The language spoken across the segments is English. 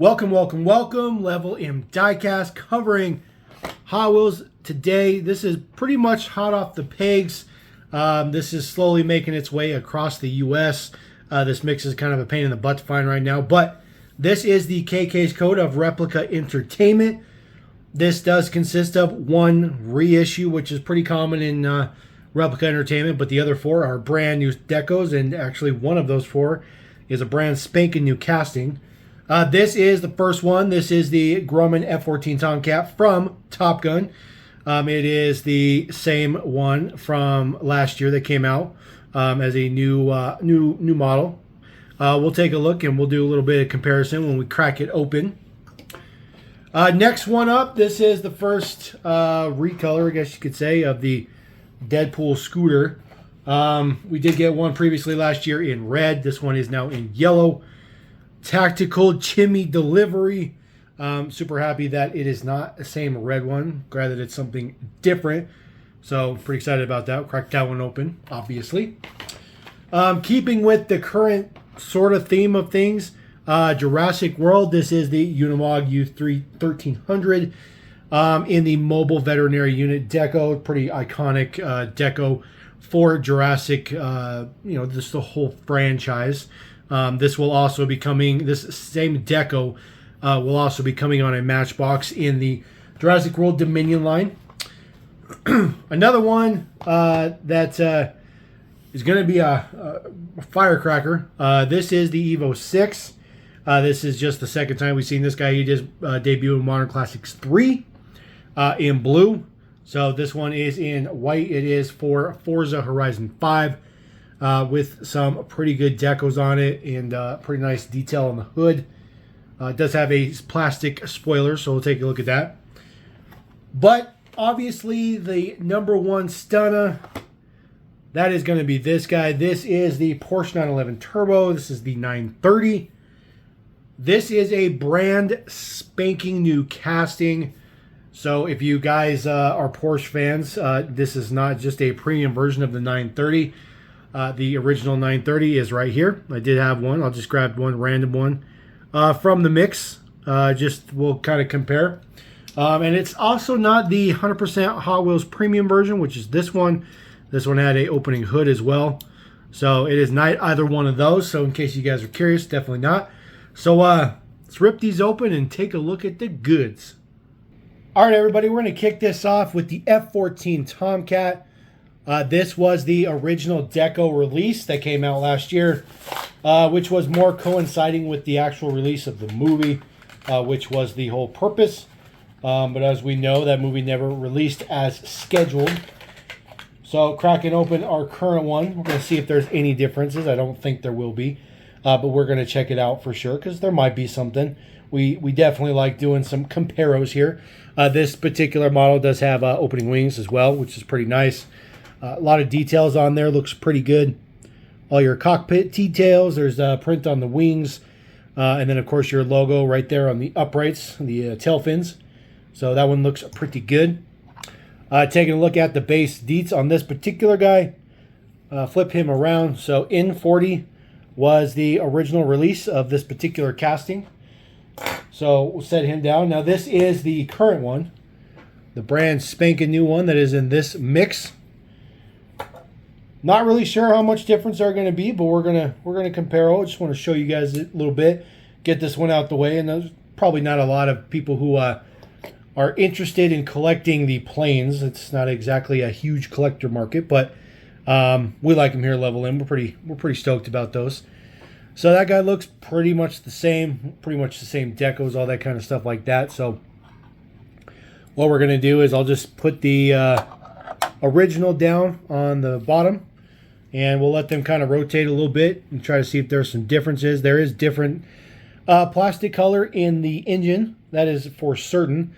Welcome, welcome, welcome. Level M Diecast covering Hot Wheels today. This is pretty much hot off the pegs. This is slowly making its way across the U.S. This mix is kind of a pain in the butt to find right now, but this is the KK's code of Replica Entertainment. This does consist of one reissue, which is pretty common in Replica Entertainment, but the other four are brand new decos, and actually one of those four is a brand spanking new casting. This is the first one. This is the Grumman F-14 Tomcat from Top Gun. It is the same one from last year that came out as a new model. We'll take a look and we'll do a little bit of comparison when we crack it open. Next one up, this is the first recolor, I guess you could say, of the Deadpool scooter. We did get one previously last year in red. This one is now in yellow. Tactical Jimmy delivery. Super happy that it is not the same red one. Glad that it's something different. So pretty excited about that. Cracked that one open, obviously. Keeping with the current sort of theme of things, Jurassic World. This is the Unimog U1300 in the mobile veterinary unit deco. Pretty iconic deco for Jurassic. Just the whole franchise. This will also be coming. This same deco will also be coming on a Matchbox in the Jurassic World Dominion line. Another one that is going to be a firecracker. This is the Evo VI. This is just the second time we've seen this guy. He just debuted in Modern Classics 3 in blue. So this one is in white. It is for Forza Horizon 5 with some pretty good decos on it and pretty nice detail on the hood. It does have a plastic spoiler, so we'll take a look at that. But obviously the number one stunner, that is going to be this guy. This is the Porsche 911 Turbo. This is the 930. This is a brand spanking new casting. So if you guys are Porsche fans, this is not just a premium version of the 930. The original 930 is right here. I did have one. I'll just grab one random one from the mix. We'll kind of compare. And it's also not the 100% Hot Wheels premium version, which is this one. This one had a opening hood as well. So it is not either one of those. So in case you guys are curious, definitely not. So let's rip these open and take a look at the goods. All right, everybody, we're going to kick this off with the F-14 Tomcat. This was the original deco release that came out last year, which was more coinciding with the actual release of the movie, which was the whole purpose. But as we know, that movie never released as scheduled. So cracking open our current one, we're going to see if there's any differences. I don't think there will be, but we're going to check it out for sure because there might be something. We definitely like doing some comparos here. This particular model does have opening wings as well, which is pretty nice. A lot of details on there, looks pretty good. All your cockpit details, there's a print on the wings, and then of course your logo right there on the uprights, the tail fins. So that one looks pretty good. Taking a look at the base deets on this particular guy, flip him around. So N40 was the original release of this particular casting. So we'll set him down. Now this is the current one, the brand spanking new one that is in this mix. Not really sure how much difference they're going to be, but we're gonna compare. I just want to show you guys a little bit, get this one out the way. And there's probably not a lot of people who are interested in collecting the planes. It's not exactly a huge collector market, but we like them here at Level M. We're pretty stoked about those. So that guy looks pretty much the same decos, all that kind of stuff like that. So what we're gonna do is I'll just put the original down on the bottom, and we'll let them kind of rotate a little bit and try to see if there's some differences. There is different plastic color in the engine, that is for certain.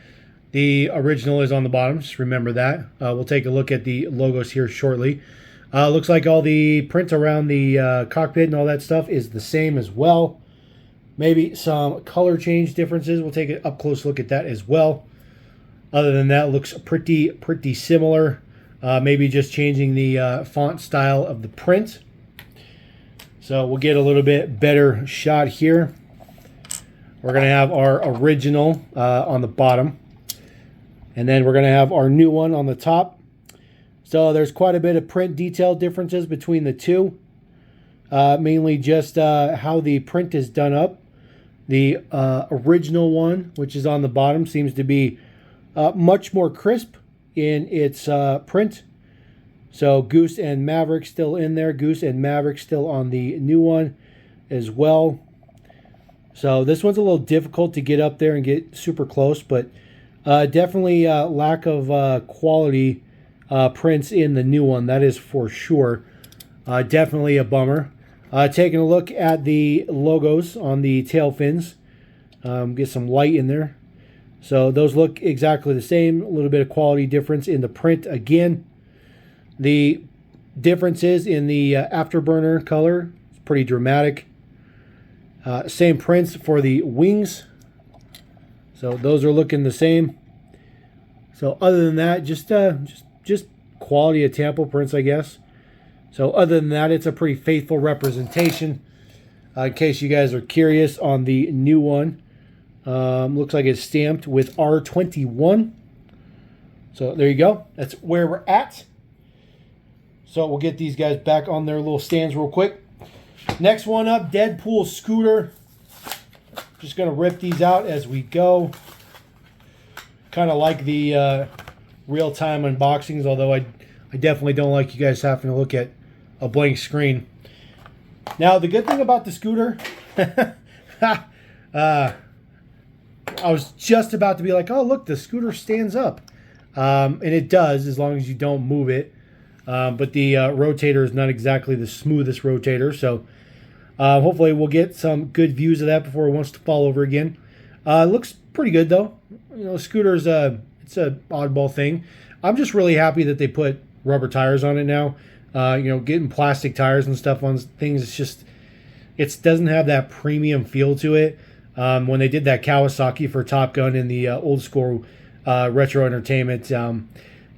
The original is on the bottom, just remember that. We'll take a look at the logos here shortly. Looks like all the print around the cockpit and all that stuff is the same as well. Maybe some color change differences. We'll take an up close look at that as well. Other than that, looks pretty similar. Maybe just changing the font style of the print. So we'll get a little bit better shot here. We're going to have our original on the bottom. And then we're going to have our new one on the top. So there's quite a bit of print detail differences between the two. Mainly just how the print is done up. The original one, which is on the bottom, seems to be much more crisp in its print. So Goose and Maverick still in there. Goose and Maverick still on the new one as well. So this one's a little difficult to get up there and get super close, but definitely lack of quality prints in the new one. That is for sure. Definitely a bummer. Taking a look at the logos on the tail fins. Get some light in there. So those look exactly the same. A little bit of quality difference in the print again. The differences in the afterburner color is pretty dramatic. Same prints for the wings. So those are looking the same. So other than that, just quality of Tampa prints, I guess. So other than that, it's a pretty faithful representation. In case you guys are curious on the new one. Looks like it's stamped with R21. So there you go. That's where we're at. So we'll get these guys back on their little stands real quick. Next one up, Deadpool scooter. Just going to rip these out as we go. Kind of like the real-time unboxings, although I definitely don't like you guys having to look at a blank screen. Now, the good thing about the scooter, I was just about to be like, oh, look, the scooter stands up. And it does, as long as you don't move it. But the rotator is not exactly the smoothest rotator, so hopefully we'll get some good views of that before it wants to fall over again. It looks pretty good, though. You know, scooters, it's an oddball thing. I'm just really happy that they put rubber tires on it now. You know, getting plastic tires and stuff on things, it's just, it doesn't have that premium feel to it. When they did that Kawasaki for Top Gun in the old school retro entertainment,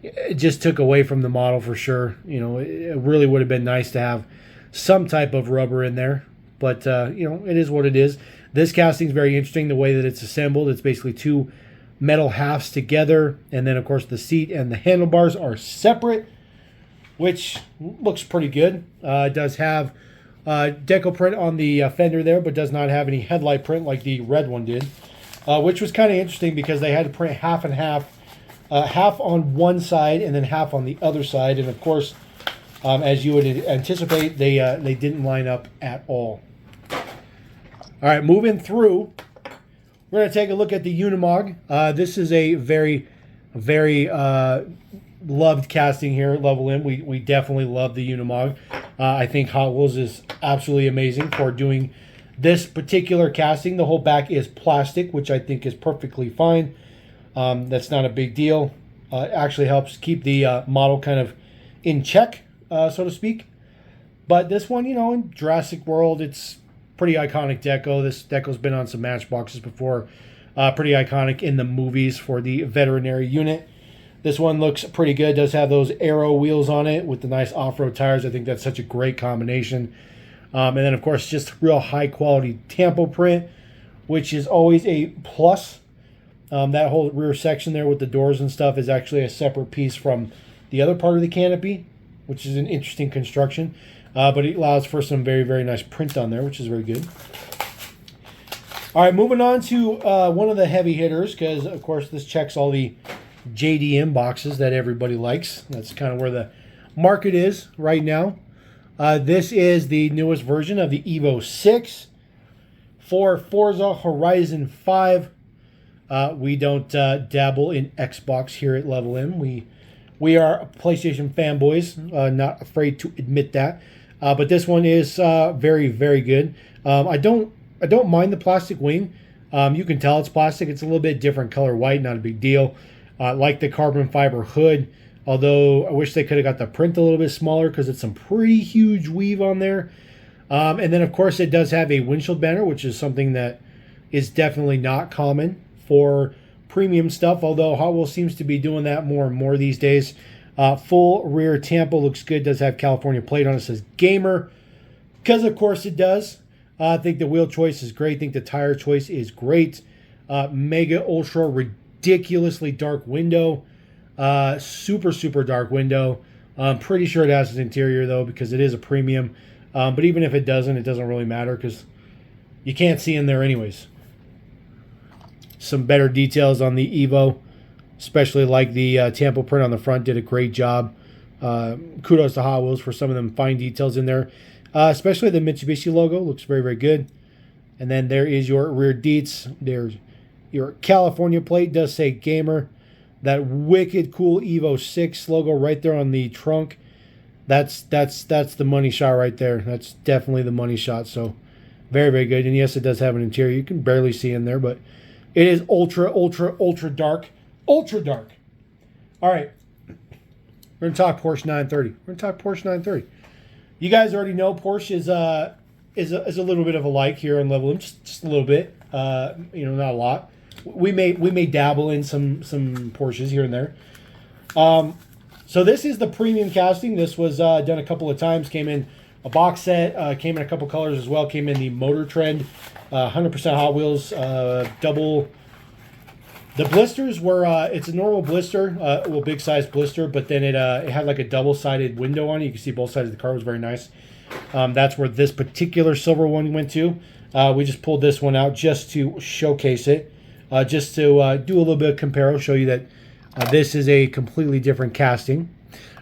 it just took away from the model for sure. You know, it really would have been nice to have some type of rubber in there, but you know, it is what it is. This casting is very interesting, the way that it's assembled. It's basically two metal halves together, and then of course the seat and the handlebars are separate, which looks pretty good. It does have deco print on the fender there, but does not have any headlight print like the red one did, which was kind of interesting because they had to print half and half. Half on one side and then half on the other side, and of course, as you would anticipate, they didn't line up at all. All right, moving through, we're going to take a look at the Unimog. This is a very, very loved casting here at Level M. We definitely love the Unimog. I think Hot Wheels is absolutely amazing for doing this particular casting. The whole back is plastic, which I think is perfectly fine. That's not a big deal. It actually helps keep the model kind of in check, so to speak. But this one, you know, in Jurassic World, it's pretty iconic deco. This deco's been on some Matchboxes before. Pretty iconic in the movies for the veterinary unit. This one looks pretty good. It does have those aero wheels on it with the nice off-road tires. I think that's such a great combination. And then, of course, just real high-quality Tampo print, which is always a plus. That whole rear section there with the doors and stuff is actually a separate piece from the other part of the canopy, which is an interesting construction. But it allows for some very, very nice print on there, which is very good. All right, moving on to one of the heavy hitters, because, of course, this checks all the JDM boxes that everybody likes. That's kind of where the market is right now. This is the newest version of the Evo VI for Forza Horizon 5. We don't dabble in Xbox here at Level M. We are PlayStation fanboys, not afraid to admit that. But this one is very, very good. I don't mind the plastic wing. You can tell it's plastic. It's a little bit different color white, not a big deal. Like the carbon fiber hood, although I wish they could have got the print a little bit smaller because it's some pretty huge weave on there. And then, of course, it does have a windshield banner, which is something that is definitely not common for premium stuff, although Hot Wheels seems to be doing that more and more these days. Full rear Tampo looks good. Does have California plate on it. Says Gamer, because of course it does. I think the wheel choice is great. I think the tire choice is great. Mega ultra ridiculously dark window. Super, super dark window. I'm pretty sure it has an interior though, because it is a premium. But even if it doesn't really matter because you can't see in there anyways. Some better details on the Evo, especially like the Tampa print on the front did a great job. Kudos to Hot Wheels for some of them fine details in there. Especially the Mitsubishi logo looks very, very good. And then there is your rear deets. There's your California plate, does say gamer. That wicked cool Evo VI logo right there on the trunk. That's the money shot right there. That's definitely the money shot. So very, very good. And yes, it does have an interior. You can barely see in there, but it is ultra, ultra, ultra dark. Ultra dark. All right. We're going to talk Porsche 930. We're going to talk Porsche 930. You guys already know Porsche is a little bit of a like here on Level M, just a little bit. Not a lot. We may dabble in some Porsches here and there. So this is the premium casting. This was done a couple of times. Came in a box set. Came in a couple colors as well. Came in the Motor Trend, 100% Hot Wheels, double. The blisters were it's a normal blister, big size blister, but then it had like a double-sided window on it. You can see both sides of the car. It was very nice. That's where this particular silver one went to. We just pulled this one out just to showcase it, just to do a little bit of compare, show you that this is a completely different casting.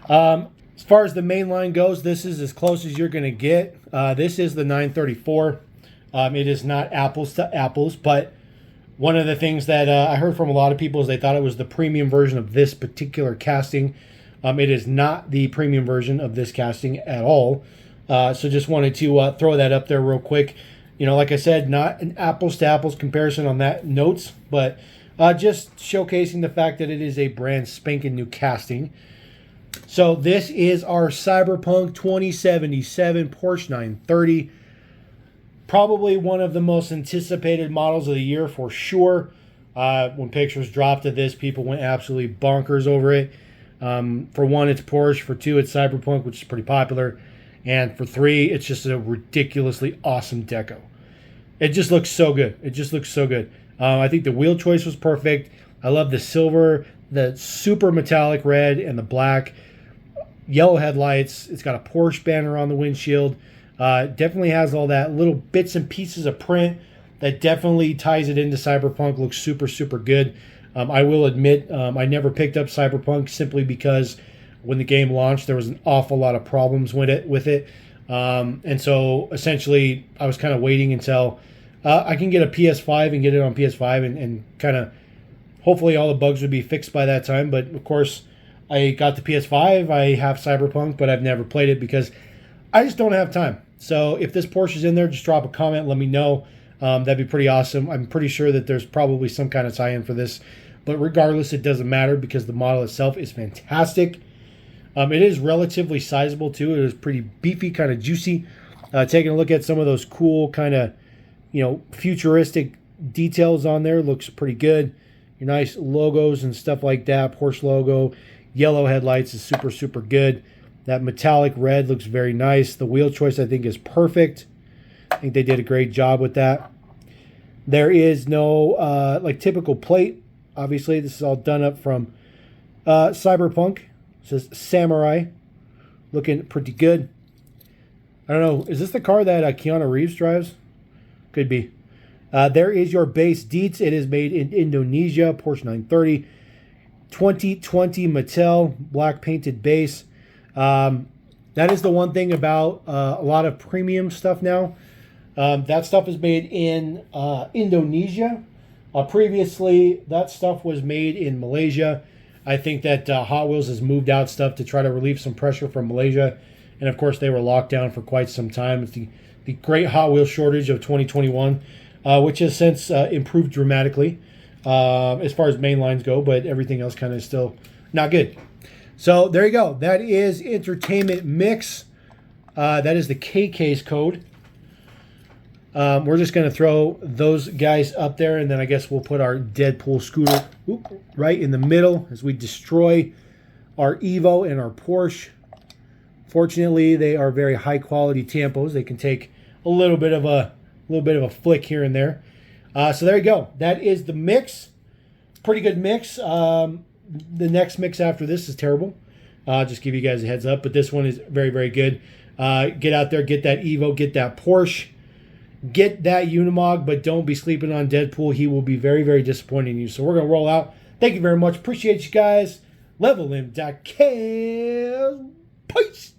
As far as the main line goes, this is as close as you're going to get. This is the 934. It is not apples to apples, but one of the things that I heard from a lot of people is they thought it was the premium version of this particular casting. It is not the premium version of this casting at all. So just wanted to throw that up there real quick. Like I said, not an apples to apples comparison on that notes, but just showcasing the fact that it is a brand spanking new casting. So this is our Cyberpunk 2077 Porsche 930. Probably one of the most anticipated models of the year for sure. When pictures dropped of this, people went absolutely bonkers over it. For one, it's Porsche. For two, it's Cyberpunk, which is pretty popular. And for three, it's just a ridiculously awesome deco. It just looks so good. It just looks so good. I think the wheel choice was perfect. I love the silver, the super metallic red, and the black. Yellow headlights. It's got a Porsche banner on the windshield. Definitely has all that little bits and pieces of print that definitely ties it into Cyberpunk. Looks super, super good. I will admit I never picked up Cyberpunk simply because when the game launched, there was an awful lot of problems with it. And so essentially I was kind of waiting until I can get a PS5 and get it on PS5 and kind of hopefully all the bugs would be fixed by that time. But of course, I got the PS5. I have Cyberpunk, but I've never played it because I just don't have time. So if this Porsche is in there, just drop a comment. Let me know. That'd be pretty awesome. I'm pretty sure that there's probably some kind of tie-in for this. But regardless, it doesn't matter because the model itself is fantastic. It is relatively sizable too. It is pretty beefy, kind of juicy. Taking a look at some of those cool kind of, futuristic details on there. Looks pretty good. Your nice logos and stuff like that. Porsche logo. Yellow headlights is super, super good. That metallic red looks very nice. The wheel choice, I think, is perfect. I think they did a great job with that. There is no, typical plate. Obviously, this is all done up from Cyberpunk. It says Samurai. Looking pretty good. I don't know. Is this the car that Keanu Reeves drives? Could be. There is your base deets. It is made in Indonesia. Porsche 930. 2020 Mattel. Black painted base. That is the one thing about a lot of premium stuff now. That stuff is made in Indonesia. Previously, that stuff was made in Malaysia. I think that Hot Wheels has moved out stuff to try to relieve some pressure from Malaysia. And of course, they were locked down for quite some time. It's the great Hot Wheels shortage of 2021, which has since improved dramatically as far as main lines go, but everything else kind of still not good. So there you go. That is Entertainment Mix. That is the K-Case code. We're just going to throw those guys up there, and then I guess we'll put our Deadpool scooter right in the middle as we destroy our Evo and our Porsche. Fortunately, they are very high-quality tampos. They can take a little bit of a A little bit of a flick here and there. So there you go. That is the mix. Pretty good mix. The next mix after this is terrible. Just give you guys a heads up. But this one is very, very good. Get out there, get that Evo, get that Porsche, get that Unimog, but don't be sleeping on Deadpool. He will be very, very disappointing in you. So we're going to roll out. Thank you very much. Appreciate you guys. Level M.K. Peace.